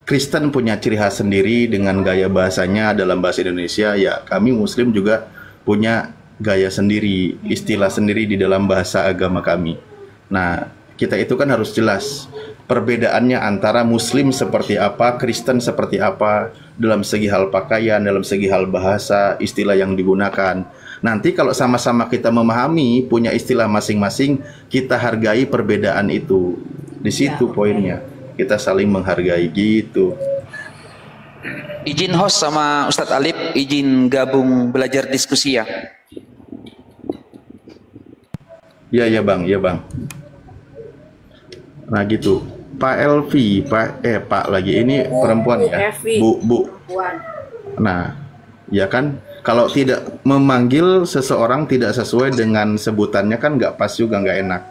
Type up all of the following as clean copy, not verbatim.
Kristen punya ciri khas sendiri dengan gaya bahasanya dalam bahasa Indonesia, ya kami Muslim juga punya gaya sendiri, istilah sendiri di dalam bahasa agama kami. Nah, kita itu kan harus jelas perbedaannya antara Muslim seperti apa, Kristen seperti apa, dalam segi hal pakaian, dalam segi hal bahasa, istilah yang digunakan. Nanti kalau sama-sama kita memahami, punya istilah masing-masing, kita hargai perbedaan itu. Di situ poinnya. Kita saling menghargai gitu. Izin host sama Ustadz Alif, izin gabung belajar diskusi ya. Ya ya bang, ya bang. Nah gitu, Pak Elvi, Pak lagi ini perempuan ya, Bu. Nah, ya kan, kalau tidak memanggil seseorang tidak sesuai dengan sebutannya kan nggak pas juga, nggak enak.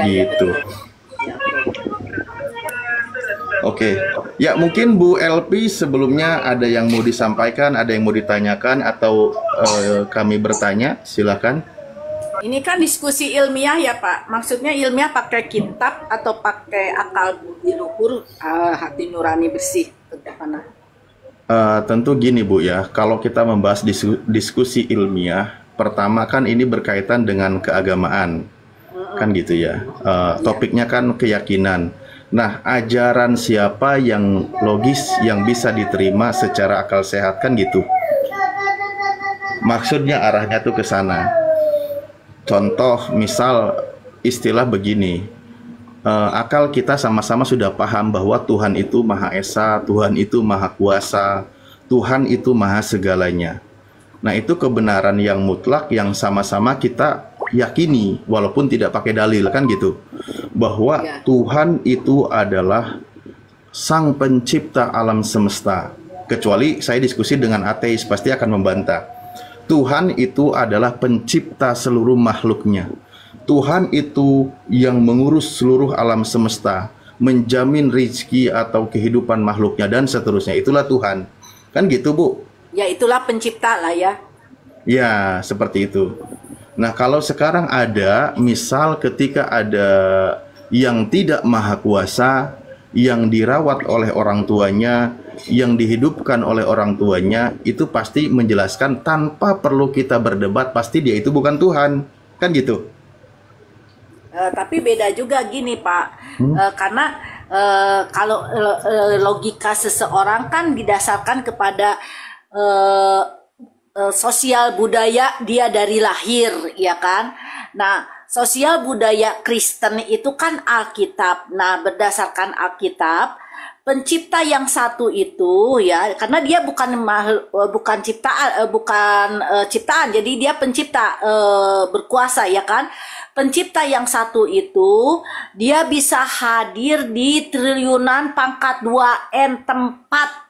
Gitu. Oke, ya mungkin Bu LP sebelumnya ada yang mau disampaikan, ada yang mau ditanyakan atau kami bertanya, silakan. Ini kan diskusi ilmiah ya Pak, maksudnya ilmiah pakai kitab atau pakai akal budi luhur, hati nurani bersih, mana? Tentu gini Bu ya, kalau kita membahas diskusi ilmiah, pertama kan ini berkaitan dengan keagamaan, kan gitu ya. Topiknya kan keyakinan. Nah, ajaran siapa yang logis, yang bisa diterima secara akal sehat kan gitu. Maksudnya arahnya tuh ke sana. Contoh, misal istilah begini, akal kita sama-sama sudah paham bahwa Tuhan itu Maha Esa, Tuhan itu Maha Kuasa, Tuhan itu Maha segalanya. Nah, itu kebenaran yang mutlak yang sama-sama kita yakini walaupun tidak pakai dalil kan gitu, bahwa Tuhan itu adalah sang pencipta alam semesta. Kecuali saya diskusi dengan ateis pasti akan membantah. Tuhan itu adalah pencipta seluruh makhluknya. Tuhan itu yang mengurus seluruh alam semesta, menjamin rizki atau kehidupan makhluknya dan seterusnya. Itulah Tuhan. Kan gitu Bu? Ya itulah pencipta lah ya. Ya seperti itu. Nah, kalau sekarang ada, misal ketika ada yang tidak maha kuasa, yang dirawat oleh orang tuanya, yang dihidupkan oleh orang tuanya, itu pasti menjelaskan tanpa perlu kita berdebat, pasti dia itu bukan Tuhan. Kan gitu? Tapi beda juga gini Pak, karena kalau logika seseorang kan didasarkan kepada sosial budaya dia dari lahir, ya kan? Nah, sosial budaya Kristen itu kan Alkitab. Nah, berdasarkan Alkitab, pencipta yang satu itu ya, karena dia bukan ciptaan, jadi dia pencipta berkuasa, ya kan? Pencipta yang satu itu dia bisa hadir di triliunan pangkat 2n tempat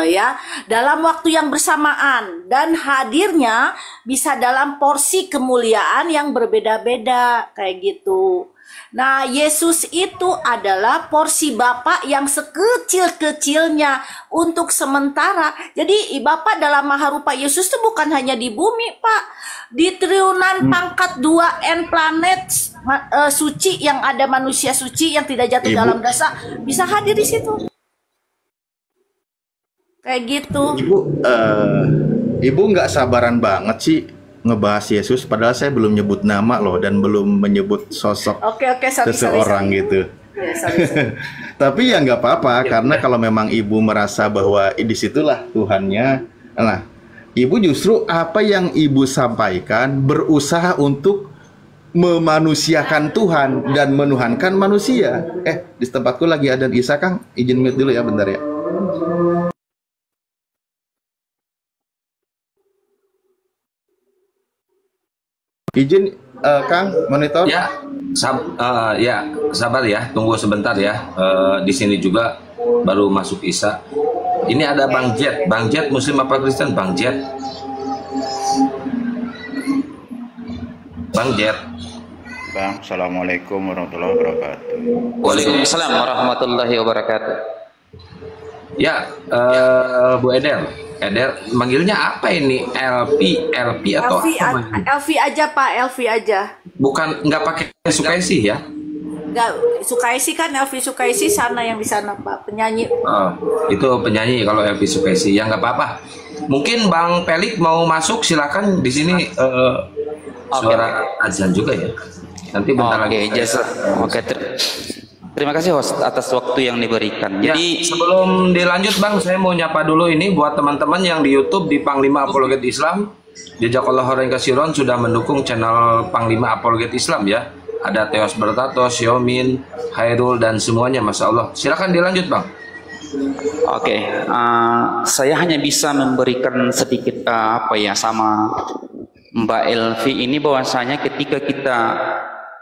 ya dalam waktu yang bersamaan, dan hadirnya bisa dalam porsi kemuliaan yang berbeda-beda kayak gitu. Nah, Yesus itu adalah porsi Bapa yang sekecil-kecilnya untuk sementara. Jadi Bapa dalam maharupa Yesus itu bukan hanya di bumi Pak, di triliunan pangkat 2n planet suci yang ada manusia suci yang tidak jatuh dalam dosa bisa hadir di situ. Kayak gitu. Ibu nggak sabaran banget sih ngebahas Yesus, padahal saya belum nyebut nama loh dan belum menyebut sosok seseorang gitu. Ya, sorry. Tapi ya nggak apa-apa, karena kalau memang ibu merasa bahwa disitulah Tuhannya, nah ibu justru apa yang ibu sampaikan berusaha untuk memanusiakan Tuhan dan menuhankan manusia. Di tempatku lagi ada Isa, Kang, izin mute dulu ya bentar ya. Izin Kang, monitor. Ya, sabar ya, tunggu sebentar ya. Di sini juga baru masuk Isa. Ini ada Bang Jet. Bang Jet Muslim apa Kristen? Bang Jet. Bang Jet. Bang, assalamualaikum warahmatullahi wabarakatuh. Waalaikumsalam warahmatullahi wabarakatuh. Ya, Bu Edel, manggilnya apa ini? LP atau LV aja Pak, LV aja. Bukan, nggak pakai Sukesi ya? Enggak, Sukaisi kan, Elvi Sukaisi sana, yang di sana Pak, penyanyi. Oh, itu penyanyi kalau Elvi Sukaisi. Ya nggak apa-apa. Mungkin Bang Pelik mau masuk, silakan di sini suara azan juga ya. Nanti bentar lagi. Terima kasih host atas waktu yang diberikan. Ya, Jadi sebelum dilanjut Bang, saya mau nyapa dulu ini buat teman-teman yang di YouTube di Panglima Apologet Islam. Jazakallah khairan katsiran sudah mendukung channel Panglima Apologet Islam ya. Ada Teos Bertato, Xiaomin, Hairul dan semuanya, Masya Allah. Silakan dilanjut Bang. Saya hanya bisa memberikan sedikit sama Mbak Elvi ini, bahwasanya ketika kita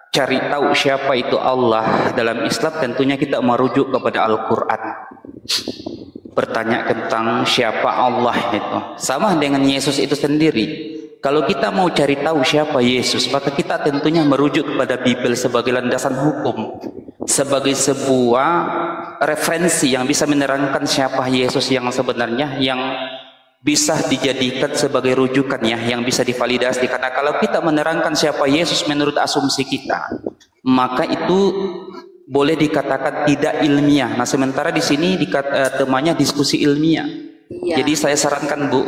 cari tahu siapa itu Allah dalam Islam, tentunya kita merujuk kepada Al-Quran. Bertanya tentang siapa Allah itu sama dengan Yesus itu sendiri. Kalau kita mau cari tahu siapa Yesus, maka kita tentunya merujuk kepada Bible sebagai landasan hukum, sebagai sebuah referensi yang bisa menerangkan siapa Yesus yang sebenarnya, yang bisa dijadikan sebagai rujukan ya, yang bisa divalidasi. Karena kalau kita menerangkan siapa Yesus menurut asumsi kita, maka itu boleh dikatakan tidak ilmiah. Nah, sementara di sini temanya diskusi ilmiah. Iya. Jadi saya sarankan Bu,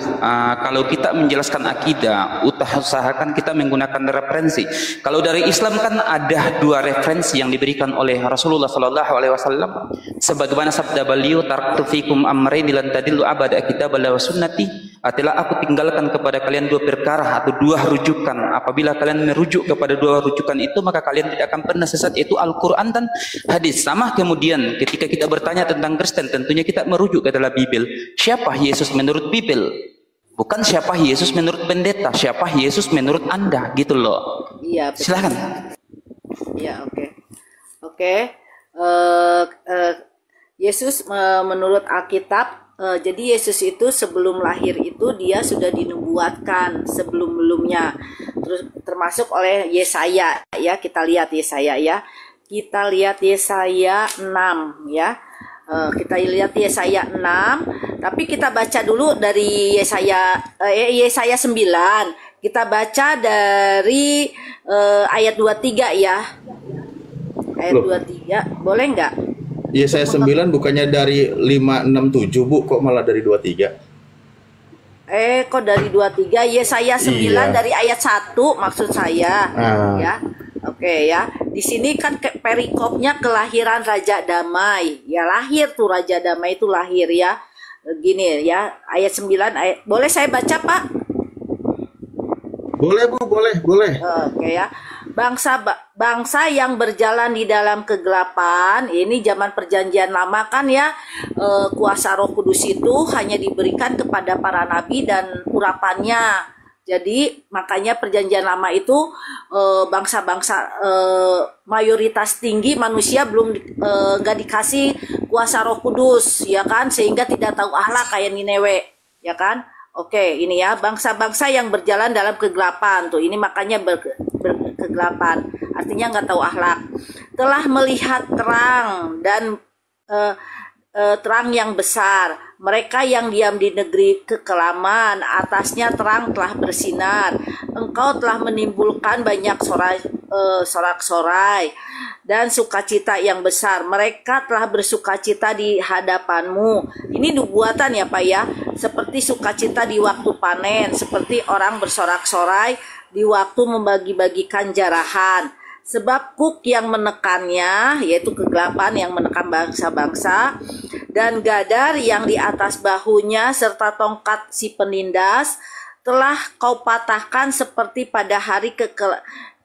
kalau kita menjelaskan akidah, usahakan kita menggunakan referensi. Kalau dari Islam kan ada dua referensi yang diberikan oleh Rasulullah SAW. Sebagaimana sabda beliau, taraktu fikum amrayn lan tadillu abada kitaballah wa sunnati. Telah aku tinggalkan kepada kalian dua perkara atau dua rujukan. Apabila kalian merujuk kepada dua rujukan itu, maka kalian tidak akan pernah sesat, yaitu Al-Quran dan hadis. Sama kemudian ketika kita bertanya tentang Kristen, tentunya kita merujuk ke dalam Bible. Siapa Yesus menurut Bible? Bukan siapa Yesus menurut pendeta, siapa Yesus menurut Anda, gitu loh. Iya, betul. Silakan. Iya, oke. Yesus menurut Alkitab, jadi Yesus itu sebelum lahir itu dia sudah dinubuatkan sebelum-belumnya, terus termasuk oleh Yesaya ya. Kita lihat Yesaya ya. Kita lihat Yesaya 6 ya. Kita lihat Yesaya 6, tapi kita baca dulu dari Yesaya 9. Kita baca dari ayat 23 ya. Ayat 23, boleh nggak? Yesaya 9 bukannya dari 567 Bu, kok malah dari 23? Kok dari 23? Yesaya 9 Iya. dari ayat 1 maksud saya. Ya. Oke ya. Di sini kan perikopnya kelahiran Raja Damai. Ya, lahir tuh Raja Damai itu lahir ya. Gini ya, ayat 9 boleh saya baca, Pak? Boleh Bu, boleh. Oke ya. Bangsa yang berjalan di dalam kegelapan, ini zaman perjanjian lama kan ya, kuasa Roh Kudus itu hanya diberikan kepada para nabi dan urapannya. Jadi makanya perjanjian lama itu bangsa-bangsa mayoritas tinggi manusia belum nggak dikasih kuasa Roh Kudus ya kan, sehingga tidak tahu akhlak kayak Nineve ya kan. Oke, ini ya, bangsa-bangsa yang berjalan dalam kegelapan tuh, ini makanya kegelapan, artinya nggak tahu akhlak. Telah melihat terang dan terang yang besar. Mereka yang diam di negeri kekelaman, atasnya terang telah bersinar. Engkau telah menimbulkan banyak sorak-sorai dan sukacita yang besar. Mereka telah bersukacita di hadapanmu. Ini nubuatan ya Pak ya. Seperti sukacita di waktu panen, seperti orang bersorak-sorai di waktu membagi-bagikan jarahan. Sebab kuk yang menekannya, yaitu kegelapan yang menekan bangsa-bangsa, dan gadar yang di atas bahunya, serta tongkat si penindas, telah kau patahkan seperti pada hari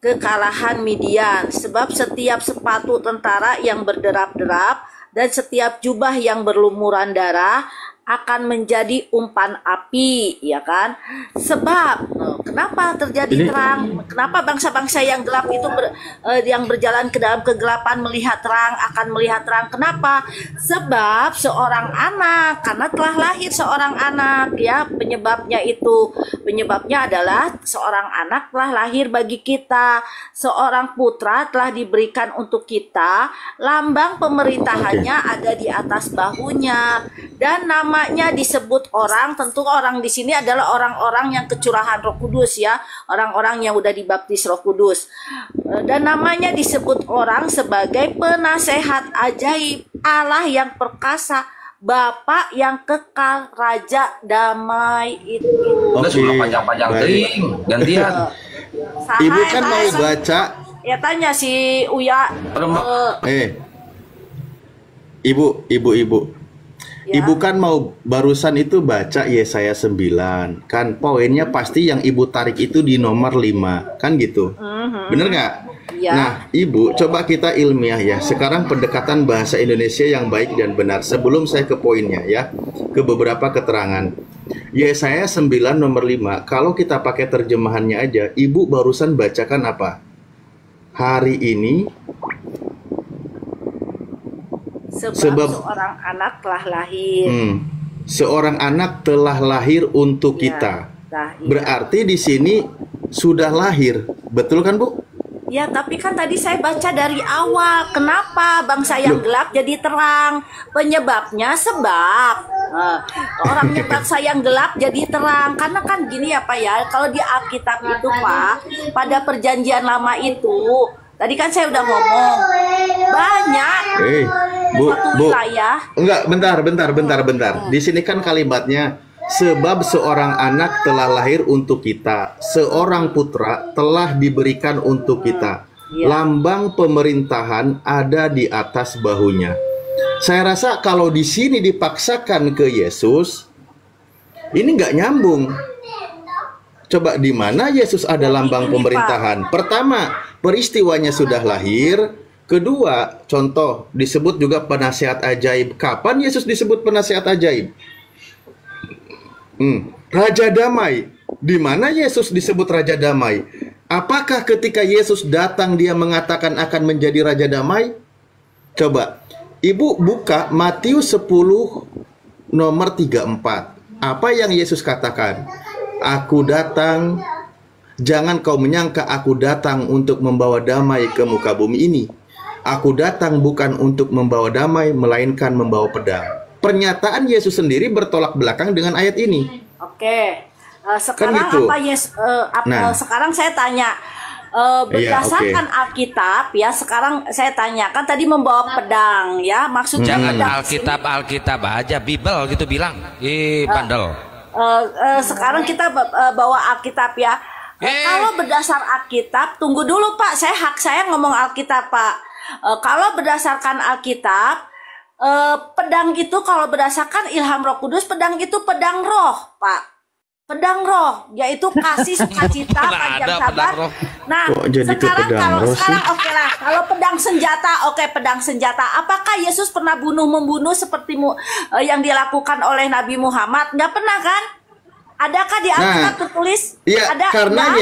kekalahan Midian. Sebab setiap sepatu tentara yang berderap-derap dan setiap jubah yang berlumuran darah akan menjadi umpan api, ya kan? Sebab kenapa terjadi terang? Kenapa bangsa-bangsa yang gelap itu yang berjalan ke dalam kegelapan melihat terang, akan melihat terang? Kenapa? Sebab seorang anak, karena telah lahir seorang anak, ya. Penyebabnya adalah seorang anak telah lahir bagi kita, seorang putra telah diberikan untuk kita, lambang pemerintahannya ada di atas bahunya. dan namanya disebut orang, tentu orang di sini adalah orang-orang yang kecurahan Roh Kudus ya, orang-orang yang udah dibaptis Roh Kudus. Dan namanya disebut orang sebagai penasehat ajaib, Allah yang perkasa, Bapa yang kekal, Raja damai itu. Udah sudah panjang-panjang ting, gantian. Ibu kan mau baca. Ya tanya si Uya. Ibu. Ya. Ibu kan mau barusan itu baca Yesaya 9. Kan poinnya pasti yang Ibu tarik itu di nomor 5. Kan gitu. Bener nggak? Ya. Nah, Ibu, coba kita ilmiah ya. Sekarang pendekatan bahasa Indonesia yang baik dan benar. Sebelum saya ke poinnya ya, ke beberapa keterangan. Yesaya 9 nomor 5. Kalau kita pakai terjemahannya aja, Ibu barusan bacakan apa? Hari ini Sebab seorang anak telah lahir. Seorang anak telah lahir untuk kita. Berarti di sini sudah lahir. Betul kan, Bu? Ya, tapi kan tadi saya baca dari awal. Kenapa bangsa yang gelap jadi terang? Penyebabnya sebab orangnya bangsa yang gelap jadi terang. Karena kan gini ya Pak ya, kalau di Alkitab itu Pak, pada perjanjian lama itu, tadi kan saya udah ngomong, banyak Bu. wilayah. Enggak, bentar. Di sini kan kalimatnya sebab seorang anak telah lahir untuk kita, seorang putra telah diberikan untuk kita. Lambang pemerintahan ada di atas bahunya. Saya rasa kalau di sini dipaksakan ke Yesus, ini nggak nyambung. Coba di mana Yesus ada lambang pemerintahan? Pertama, peristiwanya sudah lahir. Kedua, contoh disebut juga penasihat ajaib. Kapan Yesus disebut penasihat ajaib? Raja damai. Di mana Yesus disebut Raja damai? Apakah ketika Yesus datang dia mengatakan akan menjadi Raja damai? Coba, Ibu buka Matius 10 nomor 34. Apa yang Yesus katakan? Aku datang, jangan kau menyangka aku datang untuk membawa damai ke muka bumi ini. Aku datang bukan untuk membawa damai, melainkan membawa pedang. Pernyataan Yesus sendiri bertolak belakang dengan ayat ini. Oke, sekarang gitu. Sekarang saya tanya, berdasarkan Alkitab ya. Sekarang saya tanya, kan tadi membawa pedang ya, maksudnya jangan pedang Alkitab aja, Bible gitu bilang. Bandel. Sekarang kita bawa Alkitab ya. Kalau berdasar Alkitab, tunggu dulu Pak, hak saya ngomong Alkitab Pak. Kalau berdasarkan Alkitab, pedang itu kalau berdasarkan ilham Roh Kudus, pedang itu pedang roh Pak. Pedang roh, yaitu kasih, sukacita, panjang sabar. Nah, sekarang oke lah. Kalau pedang senjata, pedang senjata. Apakah Yesus pernah membunuh seperti yang dilakukan oleh Nabi Muhammad? Nggak pernah kan? Adakah di Alkitab tertulis? Iya, ada, karena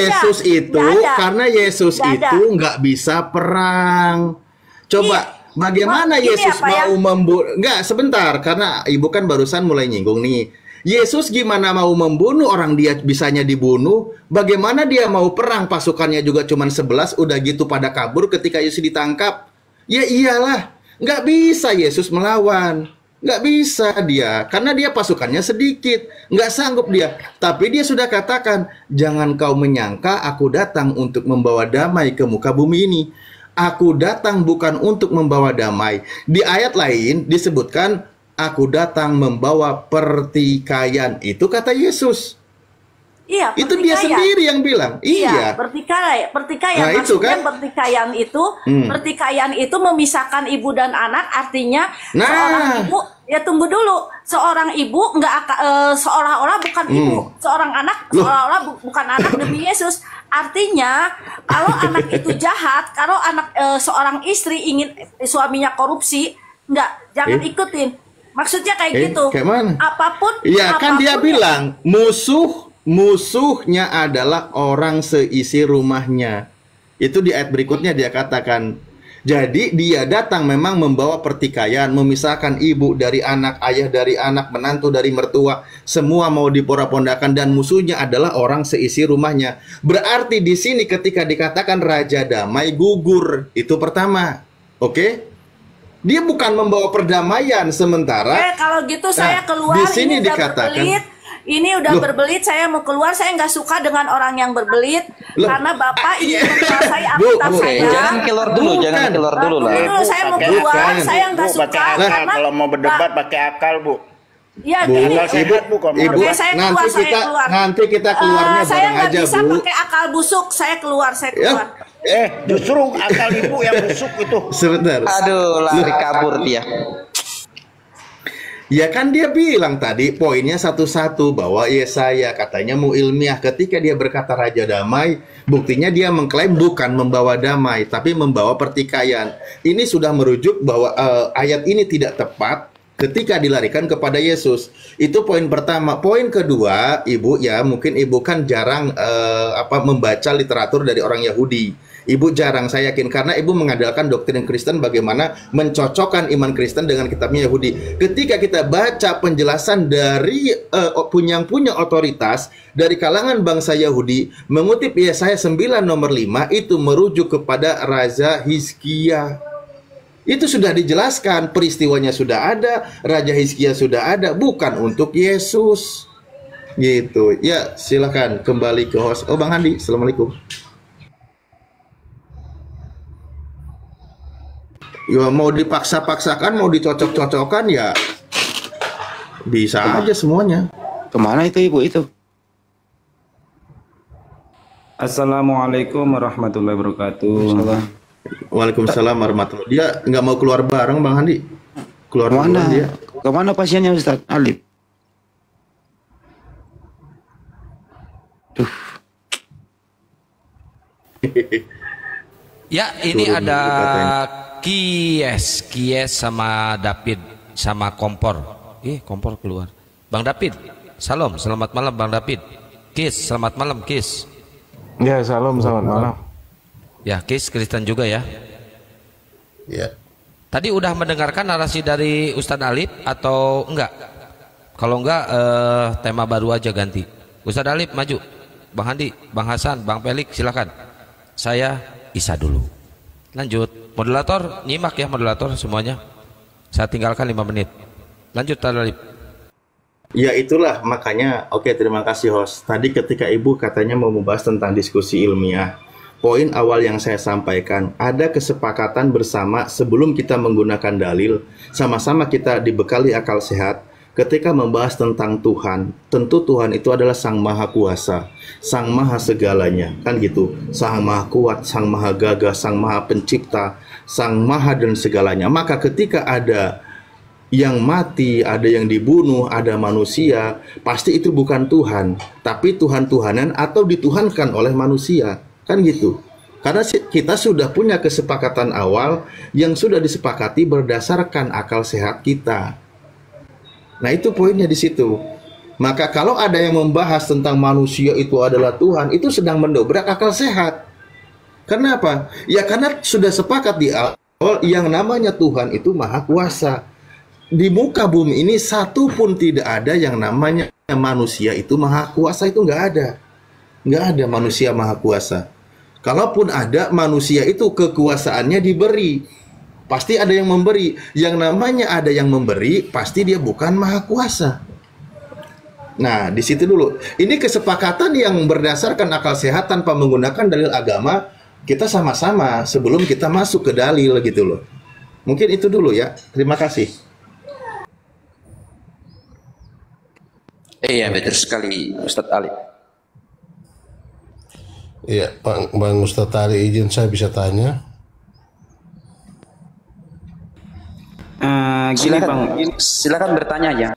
Yesus itu nggak bisa perang. Coba, bagaimana Yesus mau membunuh? Nggak, sebentar, karena Ibu kan barusan mulai nyinggung nih. Yesus gimana mau membunuh orang dia bisanya dibunuh? Bagaimana dia mau perang? Pasukannya juga cuma 11, udah gitu pada kabur ketika Yesus ditangkap. Ya iyalah, nggak bisa Yesus melawan. Nggak bisa dia, karena dia pasukannya sedikit. Nggak sanggup dia. Tapi dia sudah katakan, jangan kau menyangka aku datang untuk membawa damai ke muka bumi ini. Aku datang bukan untuk membawa damai. Di ayat lain disebutkan, aku datang membawa pertikaian. Itu kata Yesus. Iya, itu dia sendiri yang bilang. Iya, pertikaian. Nah, maksudnya itu kan? Pertikaian itu memisahkan ibu dan anak. Artinya seorang ibu, ya tunggu dulu, seorang ibu seolah-olah bukan ibu, seorang anak seolah-olah bukan anak demi Yesus. Artinya kalau anak itu jahat, kalau anak seorang istri ingin suaminya korupsi, jangan ikutin. Maksudnya kayak gitu. Kayak mana? Apapun. Iya, kan dia bilang musuhnya adalah orang seisi rumahnya. Itu di ayat berikutnya dia katakan. Jadi dia datang memang membawa pertikaian, memisahkan ibu dari anak, ayah dari anak, menantu dari mertua, semua mau diporak-pondakan, dan musuhnya adalah orang seisi rumahnya. Berarti di sini ketika dikatakan Raja Damai gugur, itu pertama. Oke? Dia bukan membawa perdamaian, sementara kalau gitu saya keluar. di sini ini udah dikatakan berbelit. Ini udah berbelit, saya mau keluar. Saya nggak suka dengan orang yang berbelit karena Bapak ingin menguasai aktivitas saya. Jangan keluar dulu, jangan keluar dulu lah. Saya mau keluar, saya nggak suka karena kalau mau berdebat pakai akal, Bu. Ya, Bu, gini. Ibu, Oke, saya keluar, nanti kita keluarnya saya bareng nggak aja, bisa Bu. pakai akal busuk. Saya keluar. Justru akal Ibu yang busuk itu. Sebentar. Aduh, lari kabur dia. Ya kan dia bilang tadi poinnya satu-satu bahwa Yesaya katanya mau ilmiah. Ketika dia berkata Raja Damai, buktinya dia mengklaim bukan membawa damai tapi membawa pertikaian. Ini sudah merujuk bahwa ayat ini tidak tepat ketika dilarikan kepada Yesus. Itu poin pertama. Poin kedua, Ibu, ya mungkin Ibu kan jarang membaca literatur dari orang Yahudi. Ibu jarang, saya yakin, karena Ibu mengandalkan doktrin Kristen bagaimana mencocokkan iman Kristen dengan kitabnya Yahudi. Ketika kita baca penjelasan dari yang punya otoritas dari kalangan bangsa Yahudi, mengutip Yesaya 9 nomor 5, itu merujuk kepada Raja Hizkia. Itu sudah dijelaskan, peristiwanya sudah ada, Raja Hizkia sudah ada, bukan untuk Yesus. Gitu. Ya, silakan kembali ke host. Oh, Bang Andi, Assalamualaikum. Ya, mau dipaksa-paksakan, mau dicocok-cocokkan, ya bisa aja semuanya. Kemana itu Ibu itu? Assalamualaikum warahmatullahi wabarakatuh. Waalaikumsalam warahmatullahi. Dia nggak mau keluar bareng, Bang Andi. Keluar Kemana? dia. Kemana pasiennya Ustaz Alif? Ya, ini Turun ada dulu katanya. Kies sama David sama Kompor. Kompor keluar. Bang David, salam, selamat malam Bang David. Kis, selamat malam Kis. Ya, salam, selamat malam. Ya, Kis Kristen juga ya. Ya. Tadi udah mendengarkan narasi dari Ustadz Alif atau enggak? Kalau enggak, tema baru aja ganti. Ustadz Alif maju. Bang Handi, Bang Hasan, Bang Pelik, silakan. Saya Isa dulu. Lanjut. Moderator, nyimak ya moderator semuanya. Saya tinggalkan 5 menit. Lanjut, Ustadz Alif. Ya itulah makanya, oke, terima kasih host. Tadi ketika Ibu katanya mau membahas tentang diskusi ilmiah, poin awal yang saya sampaikan, ada kesepakatan bersama sebelum kita menggunakan dalil, sama-sama kita dibekali akal sehat. Ketika membahas tentang Tuhan, tentu Tuhan itu adalah Sang Maha Kuasa, Sang Maha Segalanya, kan gitu. Sang Maha Kuat, Sang Maha Gagah, Sang Maha Pencipta, Sang Maha dan segalanya. Maka ketika ada yang mati, ada yang dibunuh, ada manusia, pasti itu bukan Tuhan, tapi Tuhan-Tuhanan atau dituhankan oleh manusia, kan gitu. Karena kita sudah punya kesepakatan awal yang sudah disepakati berdasarkan akal sehat kita. Nah, itu poinnya di situ. Maka kalau ada yang membahas tentang manusia itu adalah Tuhan, itu sedang mendobrak akal sehat. Kenapa? Ya karena sudah sepakat di awal yang namanya Tuhan itu Maha Kuasa. Di muka bumi ini satu pun tidak ada yang namanya manusia itu Maha Kuasa, itu nggak ada. Nggak ada manusia Maha Kuasa. Kalaupun ada, manusia itu kekuasaannya diberi. Pasti ada yang memberi. Yang namanya ada yang memberi, pasti dia bukan Maha Kuasa. Nah, di situ dulu. Ini kesepakatan yang berdasarkan akal sehat tanpa menggunakan dalil agama. Kita sama-sama sebelum kita masuk ke dalil gitu loh. Mungkin itu dulu ya. Terima kasih. Iya, betul sekali Ustadz Alif. Iya, Bang Ustadz Ali, izin saya bisa tanya? Gini Bang, Silakan bertanya aja.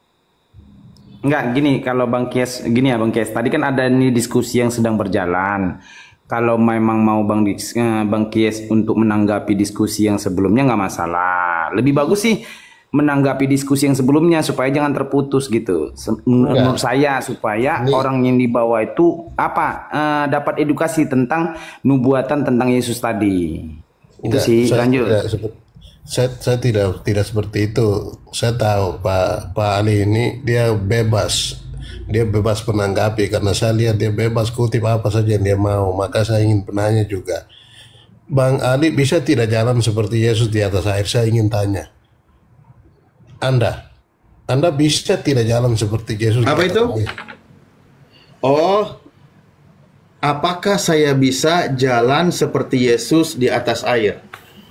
enggak gini kalau Bang Kies, gini ya Bang Kies. Tadi kan ada nih diskusi yang sedang berjalan. Kalau memang mau Bang Kies untuk menanggapi diskusi yang sebelumnya nggak masalah. Lebih bagus sih menanggapi diskusi yang sebelumnya supaya jangan terputus gitu. Menurut saya supaya orang yang dibawa itu dapat edukasi tentang nubuatan tentang Yesus tadi. Itu sih lanjut. Saya tidak seperti itu. Saya tahu Pak Ali ini dia bebas menanggapi, karena saya lihat dia bebas kutip apa saja yang dia mau. Maka saya ingin penanya juga, Bang Ali bisa tidak jalan seperti Yesus di atas air? Saya ingin tanya. Anda bisa tidak jalan seperti Yesus. Apa itu? Oh, apakah saya bisa jalan seperti Yesus di atas air?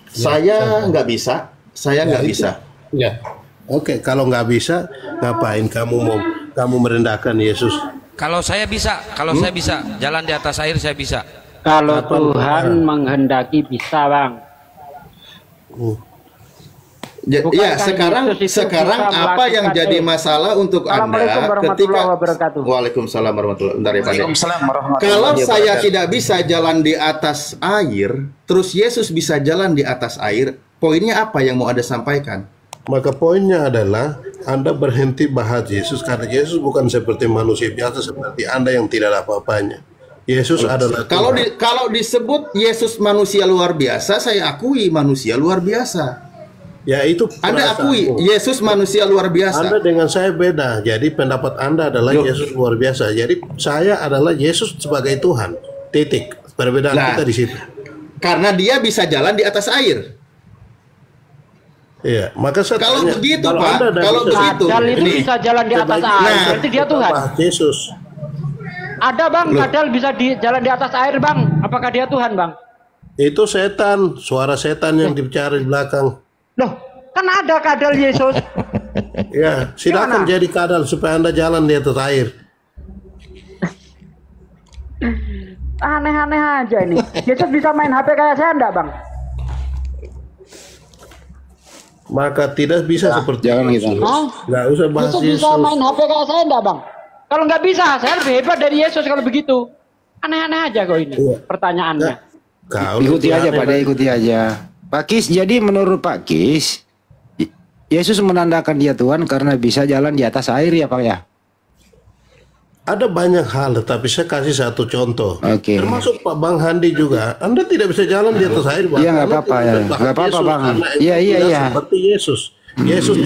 Saya nggak bisa. Saya nggak bisa. Ya. Oke, kalau nggak bisa, ngapain kamu merendahkan Yesus? Kalau saya bisa, saya bisa jalan di atas air, saya bisa. Kalau Tuhan menghendaki bisa, Bang. Ya, sekarang apa yang jadi masalah untuk Anda ketika Waalaikumsalam warahmatullahi wabarakatuh. Kalau saya tidak bisa jalan di atas air, terus Yesus bisa jalan di atas air, poinnya apa yang mau Anda sampaikan? Maka poinnya adalah Anda berhenti bahas Yesus karena Yesus bukan seperti manusia biasa seperti Anda yang tidak ada apa-apanya. Yesus adalah Tuhan. Kalau disebut Yesus manusia luar biasa, saya akui manusia luar biasa. Ya itu Anda akui Yesus manusia luar biasa. Anda dengan saya beda. Jadi pendapat Anda adalah Yesus luar biasa. Jadi saya adalah Yesus sebagai Tuhan. Titik. Perbedaan kita di situ. Karena dia bisa jalan di atas air. Iya, maka saya kalau tanya, begitu Pak, kalau begitu kadal itu bisa jalan di atas air, berarti dia Tuhan. Yesus. Ada Bang, kadal bisa jalan di atas air Bang. Apakah dia Tuhan Bang? Itu setan, suara setan yang dibicara di belakang. Loh, kan ada kadal Yesus. Ya, silakan jadi kadal supaya Anda jalan di atas air. Aneh-aneh aja ini. Yesus bisa main HP kayak saya enggak Bang? Maka tidak bisa seperti Yesus. Nggak usah bahas Yesus. Bisa main HP kayak saya enggak Bang? Kalau nggak bisa, saya lebih hebat dari Yesus kalau begitu. Aneh-aneh aja kok ini pertanyaannya. Ikuti aja Pak, ikuti aja. Pak Kis, jadi menurut Pak Kis, Yesus menandakan dia Tuhan karena bisa jalan di atas air ya Pak ya? Ada banyak hal, tapi saya kasih satu contoh. Oke. Termasuk Pak Bang Handi juga. Anda tidak bisa jalan di atas air, Bang. Iya nggak apa-apa ya, nggak apa-apa Bang. Iya. Seperti Yesus. Yesus.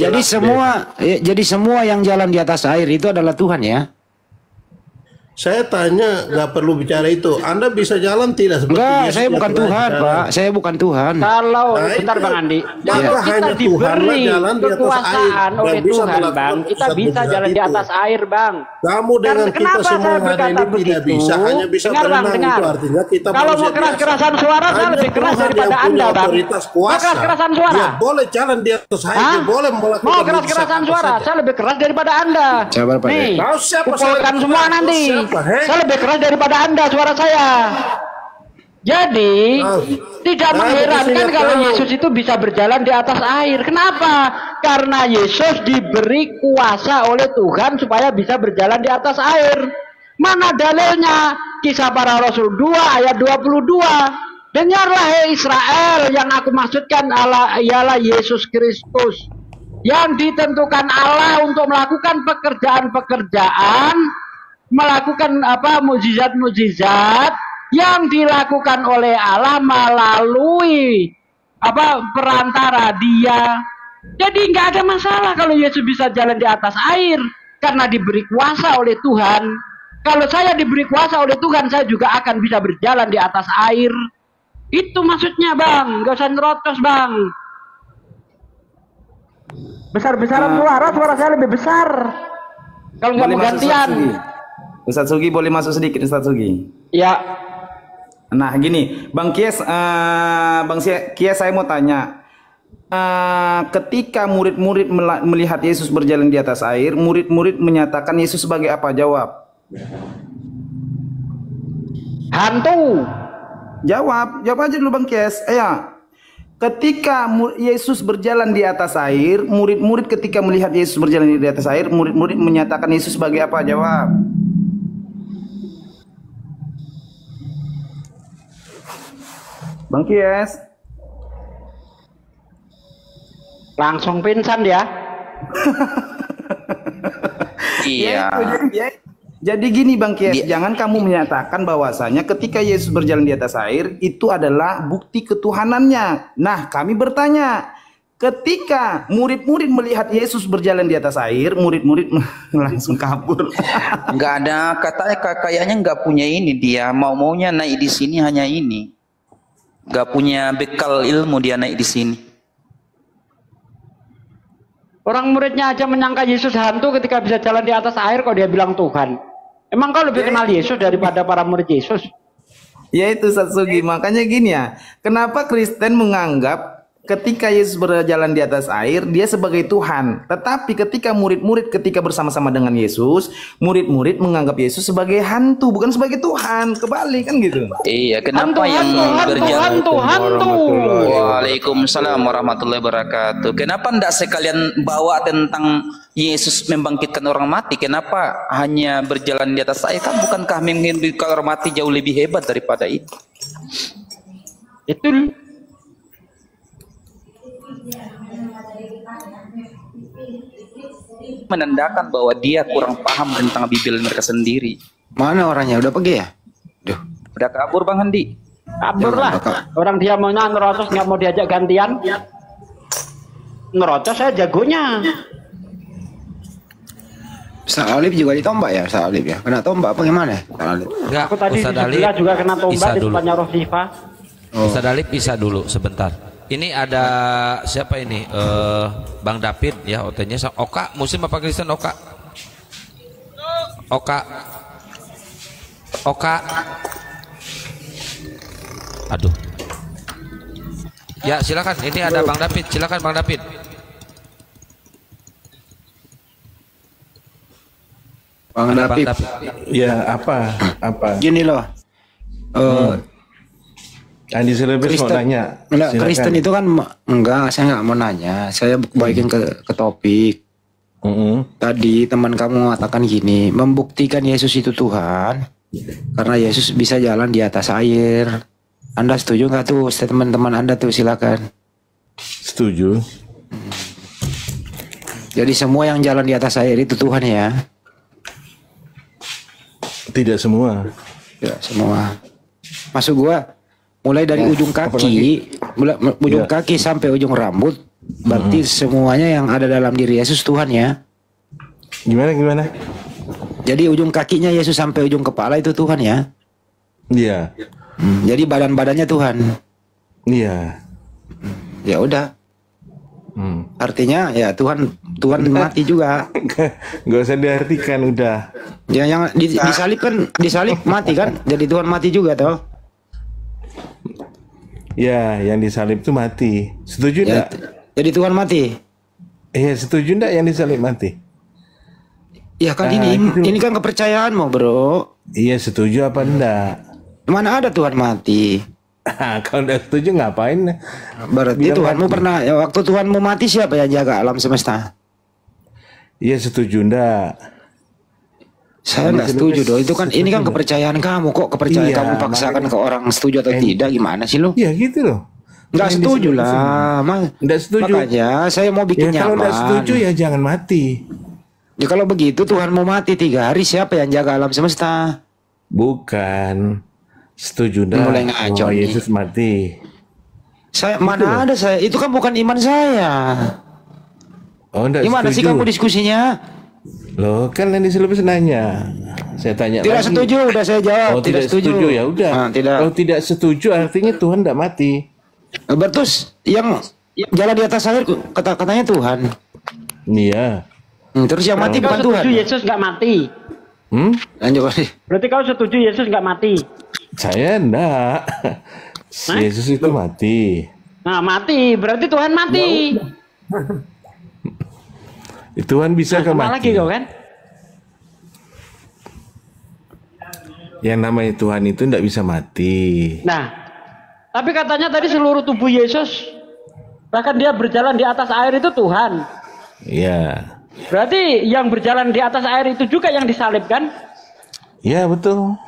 Jadi semua yang jalan di atas air itu adalah Tuhan ya? Saya tanya, nggak perlu bicara itu. Anda bisa jalan tidak seperti Enggak, Yesus? saya bukan Tuhan, Pak. Saya bukan Tuhan. Kalau bentar Bang Andi, kalau kita diberi kekuasaan oleh Tuhan, Bang, kita bisa jalan di atas air, Bang. Kamu dengan kita semua hari ini tidak bisa, hanya bisa berenang. Itu artinya kita kalau mau keras-kerasan suara, saya lebih keras daripada Anda, Bang. Mau keras-kerasan suara? Dia boleh jalan di atas air, dia boleh melakukan. Mau keras-kerasan suara, saya lebih keras daripada Anda. Sabar, Pak. Nih, kumpulkan semua nanti. Saya lebih keras daripada Anda suara saya. Jadi tidak mengherankan kalau Yesus itu bisa berjalan di atas air. Kenapa? Karena Yesus diberi kuasa oleh Tuhan supaya bisa berjalan di atas air. Mana dalilnya? Kisah Para Rasul 2 ayat 22. Dengarlah hai Israel, yang aku maksudkan ialah Yesus Kristus, yang ditentukan Allah untuk melakukan pekerjaan-pekerjaan, melakukan mukjizat-mukjizat yang dilakukan oleh Allah melalui perantara dia. Jadi nggak ada masalah kalau Yesus bisa jalan di atas air karena diberi kuasa oleh Tuhan. Kalau saya diberi kuasa oleh Tuhan, saya juga akan bisa berjalan di atas air. Itu maksudnya Bang, nggak usah nerotos Bang. Besar-besaran suara saya lebih besar. Kalau nggak mau gantian. Ustaz Sugi boleh masuk sedikit, Ustaz Sugi? Ya. Nah gini, Bang Kies, saya mau tanya, ketika murid-murid melihat Yesus berjalan di atas air, murid-murid menyatakan Yesus sebagai apa? Jawab. Hantu. Jawab aja dulu Bang Kies. Ketika Yesus berjalan di atas air, murid-murid ketika melihat Yesus berjalan di atas air, murid-murid menyatakan Yesus sebagai apa? Jawab. Bang Kies. Langsung pingsan dia. Iya. Jadi gini Bang Kies, jangan kamu menyatakan bahwasanya ketika Yesus berjalan di atas air itu adalah bukti ketuhanannya. Nah, kami bertanya, ketika murid-murid melihat Yesus berjalan di atas air, murid-murid langsung kabur. Nggak ada, katanya kayaknya nggak punya ini dia, maunya naik di sini hanya ini. Nggak punya bekal ilmu dia naik di sini. Orang muridnya aja menyangka Yesus hantu ketika bisa jalan di atas air kok dia bilang Tuhan. Emang kau lebih kenal Yesus daripada para murid Yesus? Ya itu Satsugi, makanya gini ya. Kenapa Kristen menganggap ketika Yesus berjalan di atas air, dia sebagai Tuhan. Tetapi ketika murid-murid ketika bersama-sama dengan Yesus, murid-murid menganggap Yesus sebagai hantu, bukan sebagai Tuhan. Kebalik kan gitu. Iya, kenapa berjalan? Waalaikumsalam warahmatullahi wabarakatuh. Kenapa tidak sekalian bawa tentang Yesus membangkitkan orang mati? Kenapa hanya berjalan di atas air? Kan bukankah membangkitkan orang mati jauh lebih hebat daripada itu? Itu menandakan bahwa dia kurang paham tentang Bible mereka sendiri. Mana orangnya? Udah pergi ya? Duh, udah kabur Bang Handi. Kabur lah. Orang dia maunya nerocos, nggak mau diajak gantian. Nerocos saya jagonya. Ustaz Alif juga ditombak ya, Ustaz Alif ya? Kena tombak apa gimana? Ustaz Alif. Enggak, Aku tadi Ustaz di Alif sebelah juga kena tombak bisa di dulu. depannya Rosifa. Ustaz Alif bisa dulu sebentar. Ini ada siapa ini? Bang David ya, OT-nya Oka, Muslim apa Kristen Oka? Oka. Aduh. Ya, silakan. Ini ada Bang David. Silakan Bang David. Bang David. Ya, apa? Gini loh. Andi Silebes mau nanya. Enggak, Silakan. Kristen itu kan enggak, saya enggak mau nanya. Saya balikin ke topik. Tadi teman kamu mengatakan gini, membuktikan Yesus itu Tuhan karena Yesus bisa jalan di atas air. Anda setuju nggak tuh statement teman Anda tuh? Silakan. Setuju. Jadi semua yang jalan di atas air itu Tuhan ya? Tidak semua. Ya semua. Maksud gua mulai dari ujung kaki, ujung kaki sampai ujung rambut, berarti semuanya yang ada dalam diri Yesus Tuhan ya? Gimana? Jadi ujung kakinya Yesus sampai ujung kepala itu Tuhan ya? Iya. Jadi badan-badannya Tuhan. Iya. Ya udah. Artinya ya Tuhan mati juga. Gak usah diartikan udah. Ya yang disalib kan, disalib mati kan? Jadi Tuhan mati juga toh? Ya, yang disalib itu mati. Setuju enggak? Jadi Tuhan mati. Iya, setuju enggak yang disalib mati? Ya kan ini kan kepercayaanmu, Bro. Iya, setuju apa enggak? Mana ada Tuhan mati? Kalau enggak setuju ngapain? Berarti Tuhanmu pernah ya, waktu Tuhanmu mati siapa yang jaga alam semesta? Iya, setuju enggak? Saya nggak setuju dong. Itu kan ini kan kepercayaan kamu, kok kepercayaan kamu paksakan ke orang setuju atau tidak? Gimana sih lo? Iya gitu loh. Nggak setuju lah, nggak setuju. Makanya saya mau bikin ya, nyaman. Kalau nggak setuju ya jangan mati. Ya kalau begitu Tuhan mau mati 3 hari, siapa yang jaga alam semesta? Bukan. Setuju dah. Mulai ngaco nih. Yesus mati. Saya mana ada saya? Itu kan bukan iman saya. Oh, enggak Gimana setuju. sih kamu diskusinya? Loh, kan Andi Silebes nanya. Saya tanya Tidak lagi. setuju, udah saya jawab. Oh, tidak setuju. Ya udah. Nah, tidak. Kalau tidak setuju artinya Tuhan tidak mati. Bertus yang jalan di atas air katanya Tuhan. Iya. Terus yang mati bukan Kau Tuhan. setuju Yesus nggak mati? Lanjut lagi. Berarti kau setuju Yesus nggak mati? Saya enggak. Yesus itu mati. Nah mati, berarti Tuhan mati. Tuhan bisa ke Sama lagi mati. kau kan? Yang namanya Tuhan itu tidak bisa mati. Nah, tapi katanya tadi seluruh tubuh Yesus, bahkan dia berjalan di atas air itu Tuhan. Iya. Berarti yang berjalan di atas air itu juga yang disalib kan? Iya betul.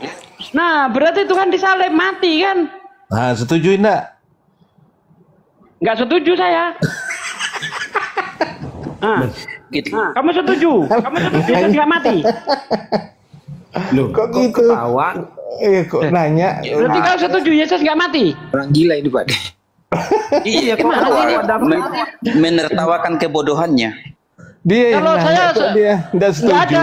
Nah, berarti Tuhan disalib mati kan? Nah, setuju enggak? Nggak setuju saya. Nah, kamu setuju? Kamu setuju Yesus nggak mati? Loh, kok gitu? Ketawa. Kok nanya? Berarti kau setuju Yesus nggak mati? Orang gila ini Pak. Iya, Gimana sih ini? menertawakan kebodohannya. Dia yang Kalau nanya, saya kok dia enggak setuju. nggak ada